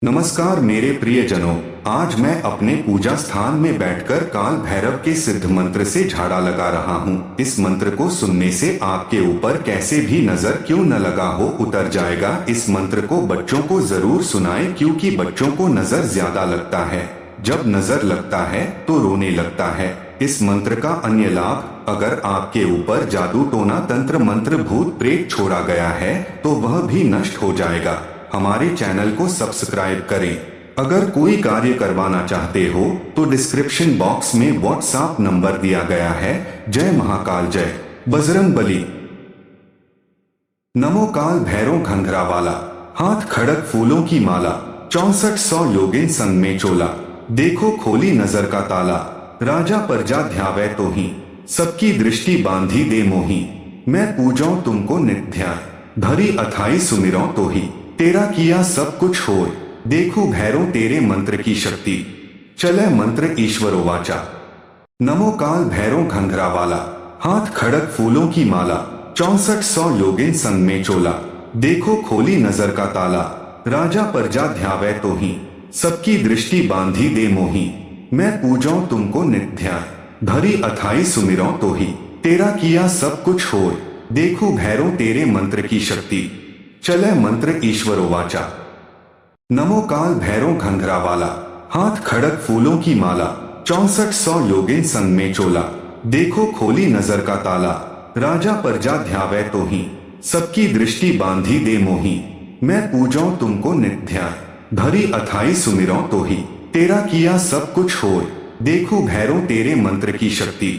नमस्कार मेरे प्रियजनों। आज मैं अपने पूजा स्थान में बैठकर काल भैरव के सिद्ध मंत्र से झाड़ा लगा रहा हूँ। इस मंत्र को सुनने से आपके ऊपर कैसे भी नजर क्यों न लगा हो उतर जाएगा। इस मंत्र को बच्चों को जरूर सुनाएं क्योंकि बच्चों को नजर ज्यादा लगता है। जब नजर लगता है तो रोने लगता है। इस मंत्र का अन्य लाभ, अगर आपके ऊपर जादू टोना तंत्र मंत्र भूत प्रेत छोड़ा गया है तो वह भी नष्ट हो जाएगा। हमारे चैनल को सब्सक्राइब करें। अगर कोई कार्य करवाना चाहते हो तो डिस्क्रिप्शन बॉक्स में व्हाट्सएप नंबर दिया गया है। जय महाकाल, जय बजरंग बली। नमो काल भैरव घंघरा वाला, हाथ खड़क फूलों की माला, 6400 योगिन संग में चोला, देखो खोली नजर का ताला, राजा प्रजा ध्यावे तो ही, सबकी दृष्टि बांधी दे मोही, मैं पूजाऊं तुमको नित्य ध्यान, धरी अथाई सुमिरों तो ही, तेरा किया सब कुछ होय, देखो भैरव तेरे मंत्र की शक्ति, चले मंत्र ईश्वरो वाचा। नमो काल भैरव घंघरा वाला, हाथ खड़क फूलों की माला, 6400 योगिन संग में चोला, देखो खोली नजर का ताला, राजा प्रजा ध्यावे तो ही, सबकी दृष्टि बांधी दे मोही, मैं पूजाऊं तुमको नित्य ध्यान, धरी अथाई सुमिरों तो ही, तेरा किया सब कुछ होय, देखो भैरव तेरे मंत्र की शक्ति, चले मंत्र ईश्वरो वाचा। नमो काल भैरव घंघरा वाला, हाथ खड़क फूलों की माला, 6400 योगिन संग में चोला, देखो खोली नजर का ताला, राजा प्रजा ध्यावे तो ही, सबकी दृष्टि बांधी दे मोही, मैं पूजाऊं तुमको नित्य ध्यान, धरी अथाई सुमिरों तो ही, तेरा किया सब कुछ होय, देखो भैरव तेरे मंत्र की शक्ति,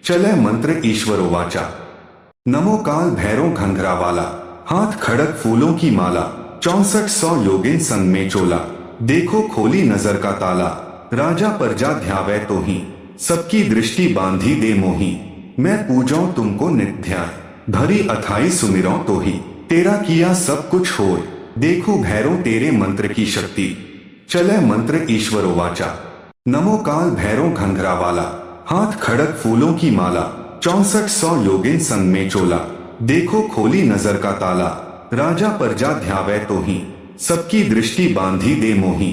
चले मंत्र ईश्वरो वाचा। नमो काल भैरव घंघरा वाला, हाथ खड़क फूलों की माला, 6400 योगिन संग में चोला, देखो खोली नजर का ताला, राजा प्रजा ध्यावे तो ही, सबकी दृष्टि बांधी दे मोही, मैं पूजाऊं तुमको नित्य ध्यान, धरी अथाई सुमिरों तो ही, तेरा किया सब कुछ होय, देखो भैरव तेरे मंत्र की शक्ति, चले मंत्र ईश्वरो वाचा। नमो काल भैरव घंघरा वाला, हाथ खड़क फूलों की माला, 6400 योगिन संग में चोला, देखो खोली नजर का ताला, राजा प्रजा ध्यावे तो ही, सबकी दृष्टि बांधी दे मोही,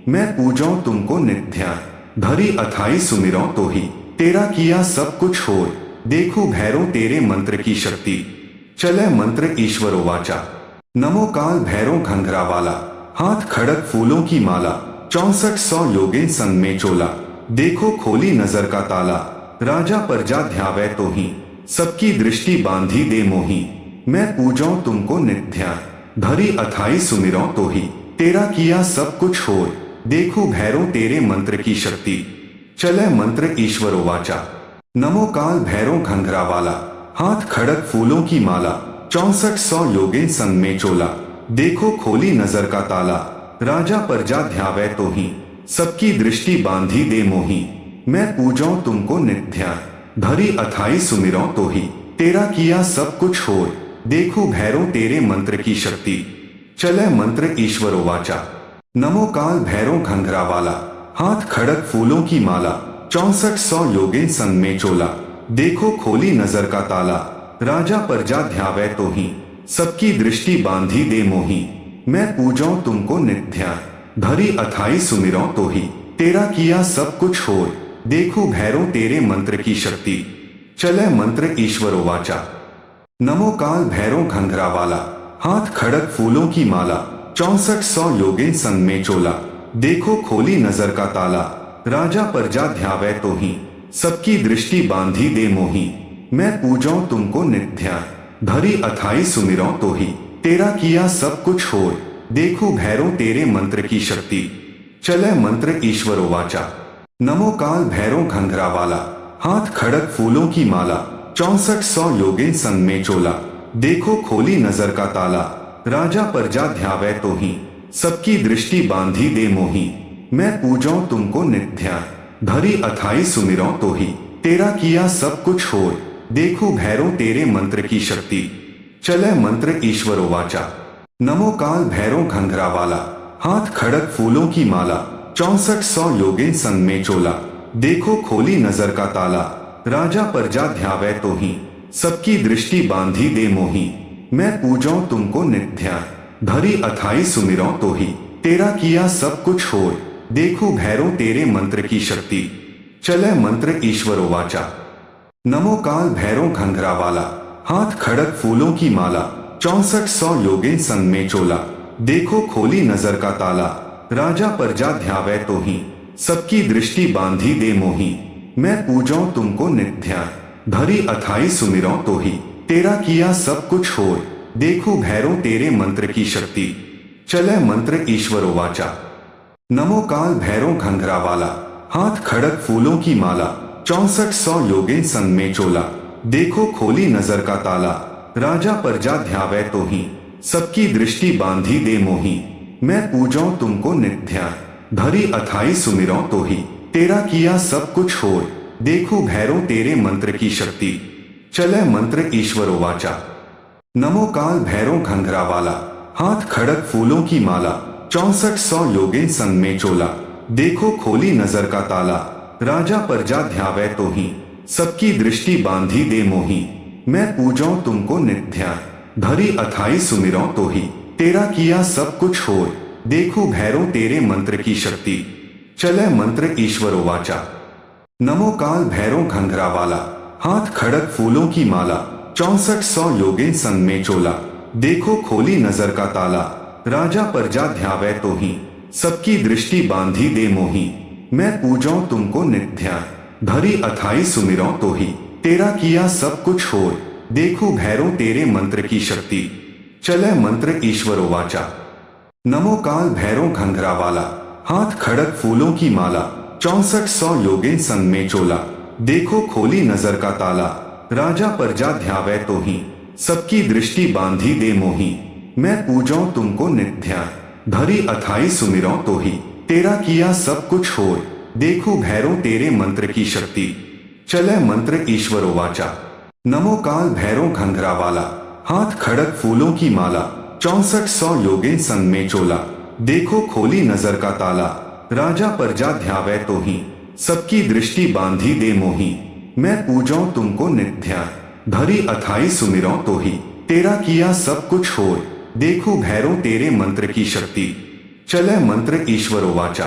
मैं पूजाऊं तुमको नित्य ध्यान, धरी अथाई सुमिरों तो ही, तेरा किया सब कुछ होय, देखो भैरव तेरे मंत्र की शक्ति, चले मंत्र ईश्वरो वाचा। नमो काल भैरव घंघरा वाला, हाथ खड़क फूलों की माला, 6400 योगिन संग में चोला, देखो खोली नजर का ताला, राजा प्रजा ध्यावे तो ही, सबकी दृष्टि बांधी दे मोही, मैं पूजाऊं तुमको नित्य ध्यान, धरी अथाई सुमिरों तो ही, तेरा किया सब कुछ होय, देखो भैरव तेरे मंत्र की शक्ति, चले मंत्र ईश्वरो वाचा। नमो काल भैरव घंघरा वाला, हाथ खड़क फूलों की माला, 6400 योगिन संग में चोला, देखो खोली नजर का ताला, राजा प्रजा ध्यावे तो ही, सबकी दृष्टि बांधी दे मोही, मैं पूजाऊं तुमको नित्य ध्यान, धरी अथाई सुमिरों तो ही, तेरा किया सब कुछ होय, देखो भैरव तेरे मंत्र की शक्ति, चले मंत्र ईश्वरो वाचा। नमो काल भैरव घंघरा वाला, हाथ खड़क फूलों की माला, 6400 योगिन संग में चोला, देखो खोली नजर का ताला, राजा प्रजा ध्यावे तो ही, सबकी दृष्टि बांधी दे मोही, मैं पूजाऊं तुमको नित्य ध्यान, धरी अथाई सुमिरों तो ही, तेरा किया सब कुछ होय, देखो भैरव तेरे मंत्र की शक्ति, चले मंत्र ईश्वरो वाचा। नमो काल भैरव घंघरा वाला, हाथ खड़क फूलों की माला, 6400 योगिन संग में चोला, देखो खोली नजर का ताला, राजा प्रजा ध्यावे तो ही, सबकी दृष्टि बांधी दे मोही, मैं पूजाऊं तुमको नित्य ध्यान, धरी अथाई सुमिरों तो ही, तेरा किया सब कुछ होय, देखो भैरव तेरे मंत्र की शक्ति, चले मंत्र ईश्वरो वाचा। नमो काल भैरव घंघरा वाला, हाथ खड़क फूलों की माला, 6400 योगिन संग में चोला, देखो खोली नजर का ताला, राजा प्रजा ध्यावे तो ही, सबकी दृष्टि बांधी दे मोही, मैं पूजाऊं तुमको नित्य ध्यान, धरी अथाई सुमिरों तो ही, तेरा किया सब कुछ होय, देखो भैरव तेरे मंत्र की शक्ति, चले मंत्र ईश्वरो वाचा। नमो काल भैरव घंघरा वाला, हाथ खड़क फूलों की माला, 6400 योगिन संग में चोला, देखो खोली नजर का ताला, राजा प्रजा ध्यावे तो ही, सबकी दृष्टि बांधी दे मोही, मैं पूजाऊं तुमको नित्य ध्यान, धरी अथाई सुमिरों तो ही, तेरा किया सब कुछ होय, देखो भैरो तेरे मंत्र की शक्ति, चले मंत्र ईश्वरो वाचा। नमो काल भैरो घंघरा वाला, हाथ खड़क फूलों की माला, 6400 योगिन संग में चोला, देखो खोली नजर का ताला, राजा प्रजा ध्यावे तो ही, सबकी दृष्टि बांधी दे मोही, मैं पूजो तुमको नित्य ध्यान, भरी अथाई सुमिरो तो ही, तेरा किया सब कुछ होय, देखो भैरो तेरे मंत्र की शक्ति, चले मंत्र ईश्वरो वाचा। नमो काल भैरो घंघरा वाला, हाथ खड़क फूलों की माला, 6400 योगिन संग में चोला, देखो खोली नजर का ताला, राजा प्रजा ध्यावे तो ही, सबकी दृष्टि बांधी दे मोही, मैं पूजो तुमको नित्य ध्यान, भरी अथाई सुमिरो तो ही, तेरा किया सब कुछ होय, देखो भैरो तेरे मंत्र की शक्ति, चले मंत्र ईश्वरो वाचा। नमो काल भैरो घंघरा वाला, हाथ खड़क फूलों की माला, 6400 योगिन संग में चोला, देखो खोली नजर का ताला, राजा प्रजा ध्यावे तो ही, सबकी दृष्टि बांधी दे मोही, मैं पूजो तुमको नित्य ध्यान, भरी अथाई सुमिरो तो ही, तेरा किया सब कुछ होय, देखो भैरो तेरे मंत्र की शक्ति, चले मंत्र ईश्वरो वाचा। नमो काल भैरो घंघरा वाला, हाथ खड़क फूलों की माला, 6400 योगिन संग में चोला, देखो खोली नजर का ताला, राजा प्रजा ध्यावे तो ही, सबकी दृष्टि बांधी दे मोही, मैं पूजो तुमको नित्य ध्यान, भरी अथाई सुमिरो तो ही, तेरा किया सब कुछ होय, देखो भैरो तेरे मंत्र की शक्ति, चले मंत्र ईश्वरो वाचा। नमो काल भैरो घंघरा वाला, हाथ खड़क फूलों की माला, 6400 योगिन संग में चोला, देखो खोली नजर का ताला, राजा प्रजा ध्यावे तो ही, सबकी दृष्टि बांधी दे मोही, मैं पूजो तुमको नित्य ध्यान, भरी अथाई सुमिरो तो ही, तेरा किया सब कुछ होय, देखो भैरो तेरे मंत्र की शक्ति, चले मंत्र ईश्वरो वाचा। नमो काल भैरो घंघरा वाला, हाथ खड़क फूलों की माला, 6400 योगिन संग में चोला, देखो खोली नजर का ताला, राजा प्रजा ध्यावे तो ही, सबकी दृष्टि बांधी दे मोही, मैं पूजो तुमको नित्य ध्यान, भरी अथाई सुमिरो तो ही, तेरा किया सब कुछ होय, देखो भैरो तेरे मंत्र की शक्ति, चले मंत्र ईश्वरो वाचा। नमो काल भैरो घंघरा वाला, नमो काल भैरो घंघरा वाला, हाथ खड़क फूलों की माला, 6400 योगिन संग में चोला, देखो खोली नजर का ताला, राजा प्रजा ध्यावे तो ही, सबकी दृष्टि बांधी दे मोही, मैं पूजो तुमको नित्य ध्यान, भरी अथाई सुमिरो तो ही, तेरा किया सब कुछ होय, देखो भैरो तेरे मंत्र की शक्ति, चले मंत्र ईश्वरो वाचा।